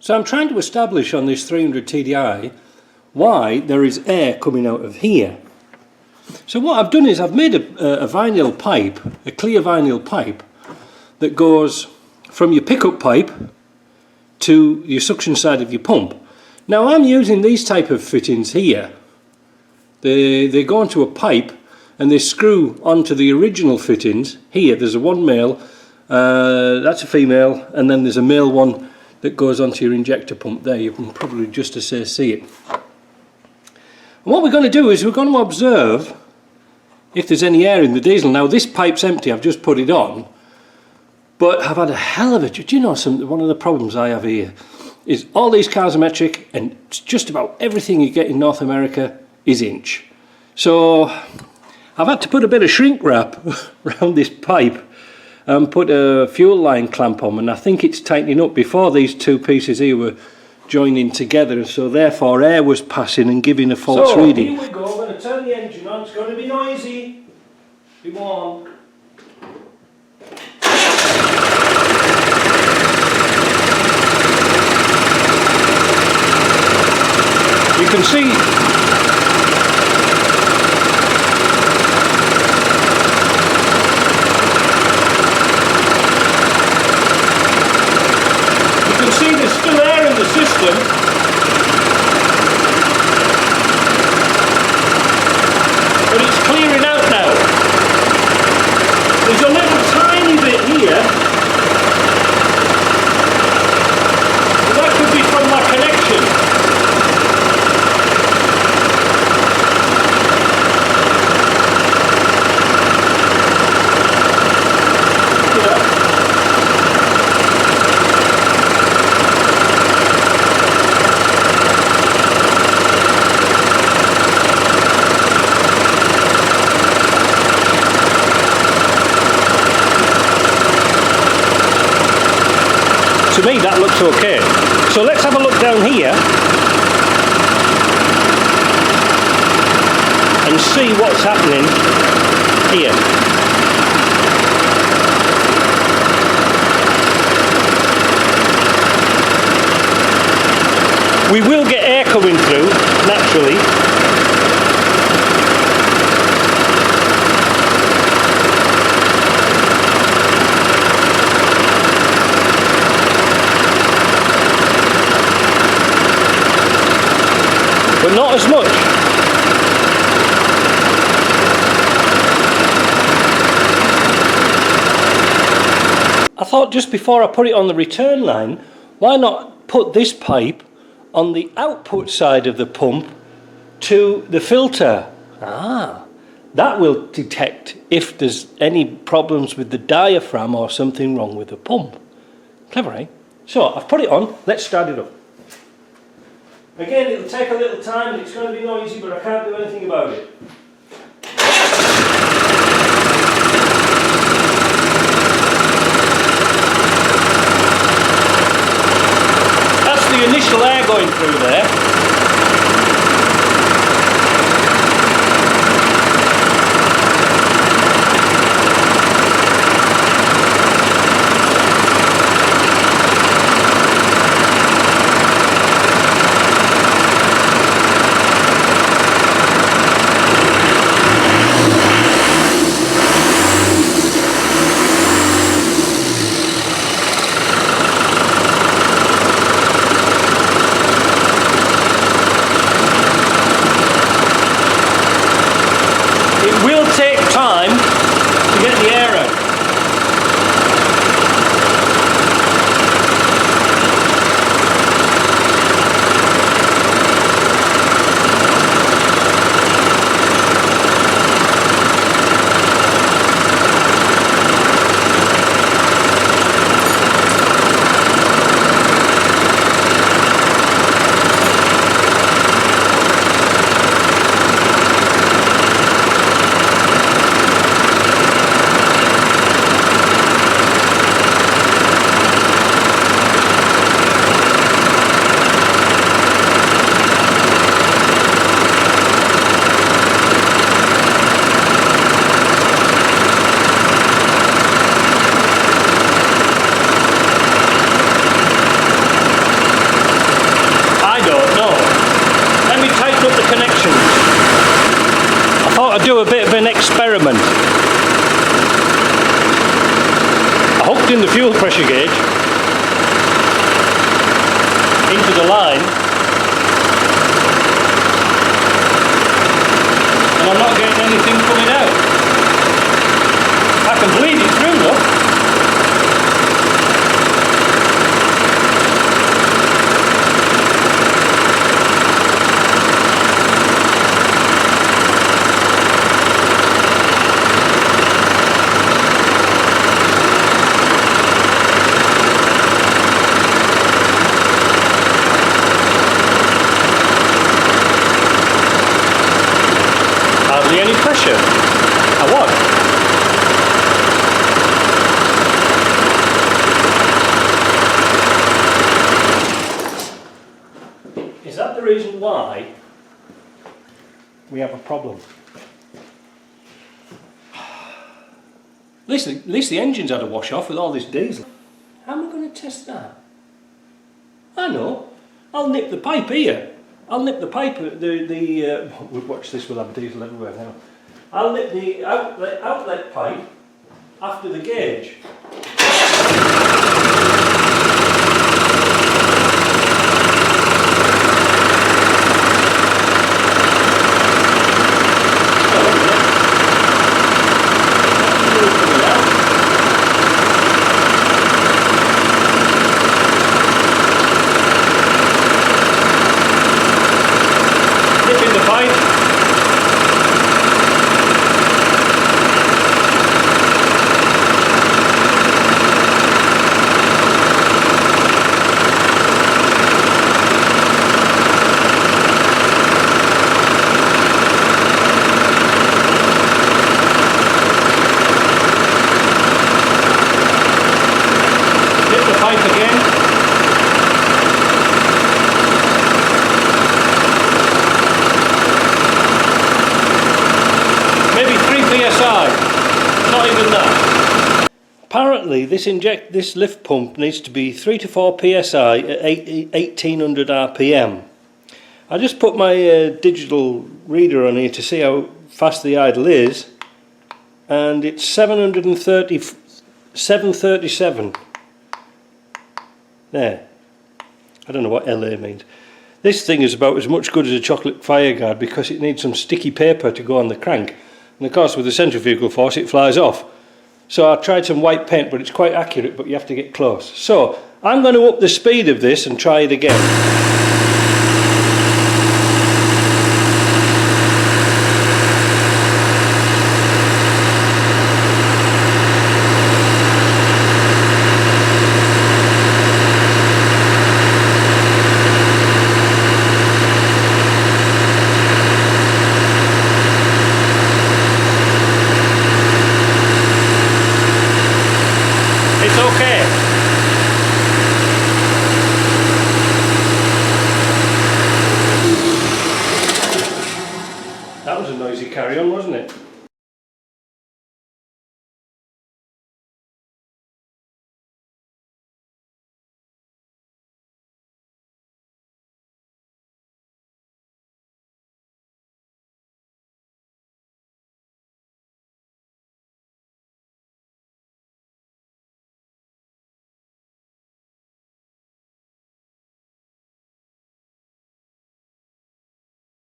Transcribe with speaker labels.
Speaker 1: So I'm trying to establish on this 300 TDI why there is air coming out of here. So what I've done is I've made a vinyl pipe, a clear vinyl pipe, that goes from your pickup pipe to your suction side of your pump. Now I'm using these type of fittings here. They go into a pipe and they screw onto the original fittings. Here there's a one male, that's a female, and then there's a male one that goes onto your injector pump there. You can probably just as say see it. And what we're going to do is we're going to observe if there's any air in the diesel. Now this pipe's empty, I've just put it on, but I've had a hell of a... Do you know one of the problems I have here is all these cars are metric, and just about everything you get in North America is inch. So I've had to put a bit of shrink wrap around this pipe and put a fuel line clamp on, and I think it's tightening up. Before these two pieces here were joining together, and so therefore air was passing and giving a false reading. Here we go, I'm going to turn the engine on. It's going to be noisy, be warm. You can see there's still air in the system, but it's clearing out now. There's a little tiny bit here, but that could be from my connection. To me that looks okay. So let's have a look down here and see what's happening here. We will get air coming through naturally. But not as much. I thought just before I put it on the return line, why not put this pipe on the output side of the pump to the filter? That will detect if there's any problems with the diaphragm or something wrong with the pump. Clever, eh? So I've put it on, let's start it up. Again, it'll take a little time and it's going to be noisy, but I can't do anything about it. That's the initial air going through there. putting the fuel pressure gauge into the line, and I'm not getting anything coming out. I can bleed it through though. Any pressure. I what? Is that the reason why we have a problem? At least the engine's had a wash off with all this diesel. How am I going to test that? I know. I'll nip the pipe here. I'll nip the pipe, watch this, we'll have diesel everywhere now. I'll nip the outlet pipe after the gauge. Apparently this lift pump needs to be 3 to 4 psi at 1800 rpm. I just put my digital reader on here to see how fast the idle is, and it's 737. There. I don't know what LA means. This thing is about as much good as a chocolate fire guard because it needs some sticky paper to go on the crank, and of course with the centrifugal force it flies off. So I tried some white paint, but it's quite accurate, but you have to get close. So I'm going to up the speed of this and try it again. It's okay.